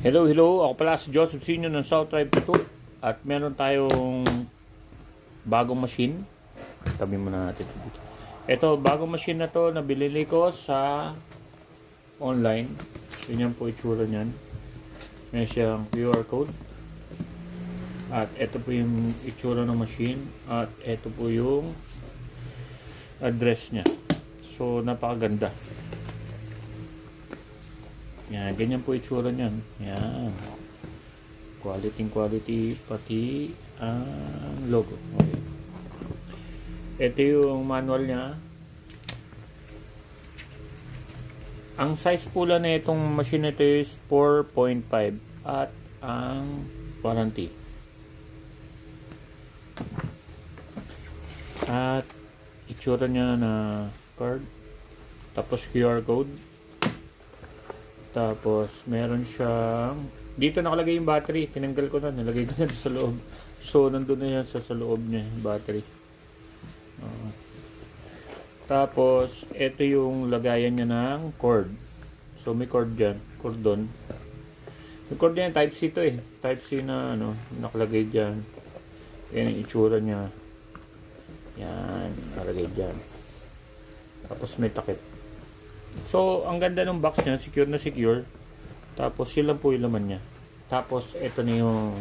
Hello, hello. Ako pala si Joseph Senior ng South Drive Tattoo. At meron tayong bagong machine. Tabi muna natin dito. Ito, bagong machine na to na binili ko sa online. Ganyan po itsura niyan. May siyang QR code. At ito po yung itsura ng machine. At ito po yung address niya. So, napakaganda. Yan, ganyan po itsura niyan. Yan. Quality, pati ang logo. Okay. Ito yung manual niya. Ang size po lang na itong machine ito is 4.5 at ang warranty. At itsura niya na card. Tapos QR code. Tapos, meron siyang... Dito nakalagay yung battery. Tinanggal ko na. Nalagay ko na sa loob. So, nandun na yan sa loob niya yung battery. Tapos, ito yung lagayan niya ng cord. So, may cord dyan. Cordon. Yung cord niya, Type-C to eh. Type-C na ano, nakalagay dyan. Yan yung itsura niya. Yan. Nakalagay dyan. Tapos, may takip. So, ang ganda ng box niya, secure na secure. Tapos, yun lang po yung laman niya. Tapos, ito na yung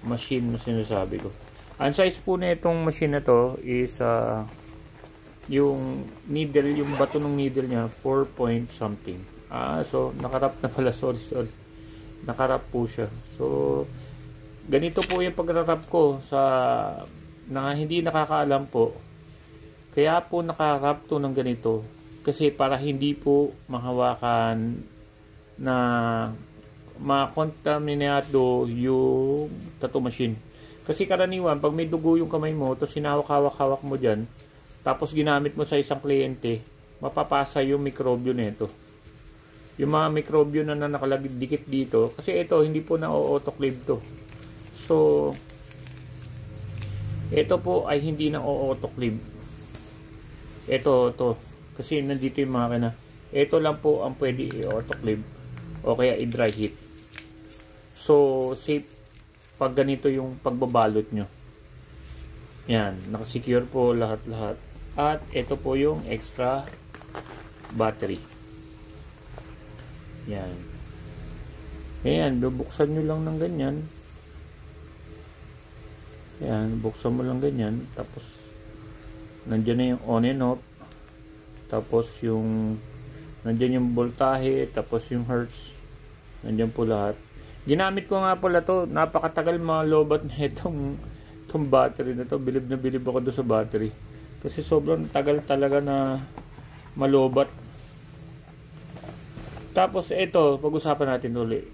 machine na sinasabi ko. Ang size po na itong machine na to is yung needle, yung bato ng needle niya, 4 point something. So, nakarap na pala. Sorry. Nakarap po siya. So, ganito po yung pagratap ko sa hindi nakakaalam po. Kaya po nakarap to ng ganito. Kasi para hindi po mahawakan na makontaminado yung tattoo machine. Kasi karaniwan, pag may dugo yung kamay mo, tapos sinahawak-hawak mo dyan, tapos ginamit mo sa isang kliyente, mapapasa yung mikrobyo nito. Yung mga mikrobyo na nakalagay dikit dito, kasi ito, hindi po na-autoclave to. So, ito po ay hindi na-autoclave. Ito. Kasi nandito yung makina. Ito lang po ang pwede i-autoclave o kaya i-dry heat. So, safe pag ganito yung pagbabalot nyo. Yan. Nakasecure po lahat-lahat. At ito po yung extra battery. Yan. Ayan. Bubuksan nyo lang ng ganyan. Yan. Buksan mo lang ganyan. Tapos, nandyan na yung on and off. Tapos yung nandiyan yung voltahe, tapos yung hertz, nandiyan po lahat. Ginamit ko nga pala to, napakatagal malobat na itong battery na to. Bilib na bilib ako doon sa battery. Kasi sobrang tagal talaga na malobat. Tapos ito, pag-usapan natin uli.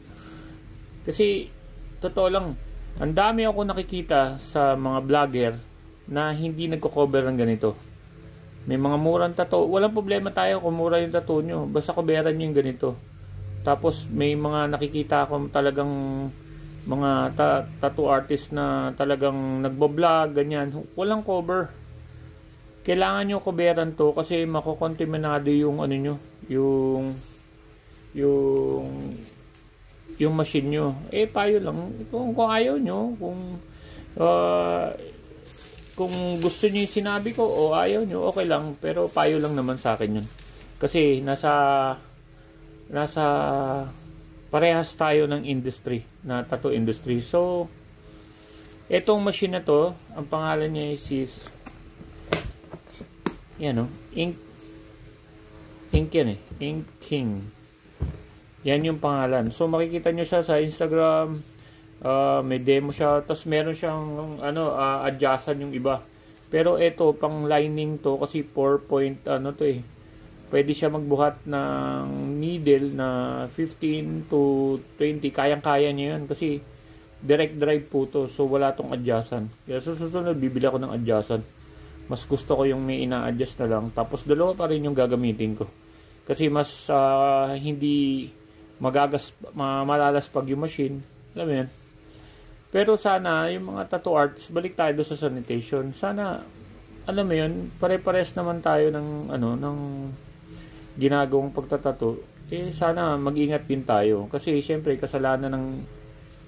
Kasi totoo lang, ang dami ako nakikita sa mga vlogger na hindi nagko-cover ng ganito. May mga murang tattoo. Walang problema tayo kung mura yung tattoo nyo. Basta kuberan nyo yung ganito. Tapos may mga nakikita ako talagang mga tattoo artist na talagang nagbo-vlog, ganyan. Walang cover. Kailangan nyo kuberan to kasi makokontaminado yung ano nyo. Yung machine nyo. Payo lang. Kung ayaw nyo, kung gusto niyo yung sinabi ko o ayaw niyo, okay lang. Pero payo lang naman sa akin yun. Kasi nasa parehas tayo ng industry, na tattoo industry. So, etong machine na to, ang pangalan niya is yan o, Ink yan Ink King. Yan yung pangalan. So, makikita nyo siya sa Instagram. May demo siya, tapos meron siyang adjustan yung iba. Pero ito pang lining to kasi 4 point to eh. Pwede siya magbuhat ng needle na 15 to 20. Kayang-kaya niya yun kasi direct drive po to. So wala tong adjustan. Kaya susunod bibili ako ng adjustan. Mas gusto ko yung may ina-adjust na lang. Tapos dalawa pa rin yung gagamitin ko. Kasi mas hindi malalaspag yung machine. Alam mo yan. Pero sana, yung mga tattoo artists, balik tayo doon sa sanitation. Sana, alam mo yun, pare-pares naman tayo ng ginagawang pagtatato. sana mag-ingat din tayo. Kasi syempre kasalanan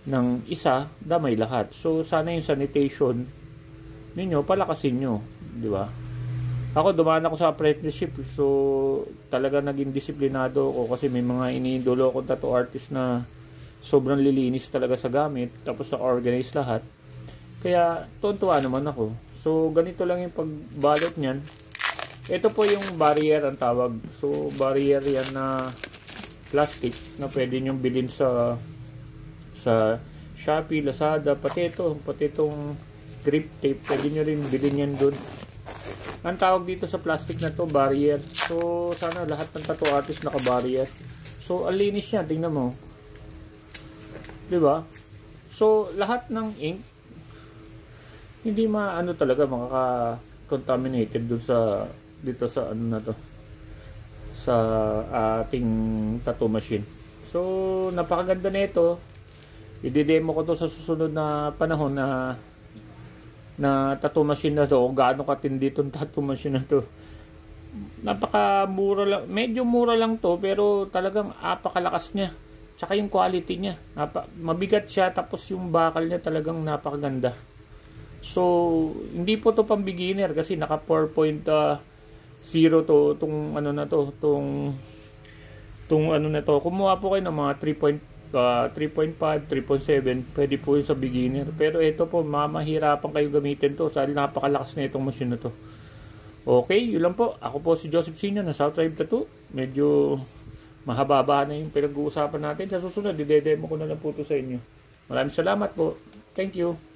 ng isa, damay lahat. So sana yung sanitation ninyo, palakasin nyo. Di ba? Ako, dumaan ako sa apprenticeship. So talaga naging disiplinado ako kasi may mga iniidolo akong tattoo artist na sobrang lilinis talaga sa gamit. Tapos sa organize lahat. Kaya tuwan-tuwa naman ako. So ganito lang yung pagbalot niyan. Ito po yung barrier ang tawag. So barrier yan na plastic na pwede nyo bilhin sa Shopee, Lazada, pati itong grip tape, pwede nyo rin bilhin yan dun. Ang tawag dito sa plastic na to, barrier. So sana lahat ng tattoo artist naka-barrier. So ang linis niya, tingnan mo. 'Di ba? So lahat ng ink hindi maano talaga makaka-contaminated dun sa dito sa ano na to, sa ating tattoo machine. So napakaganda nito. I-demo ko to sa susunod na panahon na tattoo machine na to, kung gaano katindi itong tattoo machine na to. Napakamura lang, medyo mura lang to, pero talagang apakalakas niya. Tsaka yung quality niya, mabigat siya, tapos yung bakal niya talagang napakaganda. So hindi po to pang beginner kasi naka 4.0 to tong ano na to, tong ano na to. Kumuha po kayo ng mga 3.5, 3.7, pwede po yun sa beginner. Pero ito po, mamahirapan kayo gamitin to dahil napakalakas na itong machine na to. Okay, yun lang po. Ako po si Joseph Sino na South Tribe Tattoo. Medyo mahaba-haba na yung pinag-uusapan natin. Sa susunod, i-demo ko na lang po ito sa inyo. Maraming salamat po. Thank you.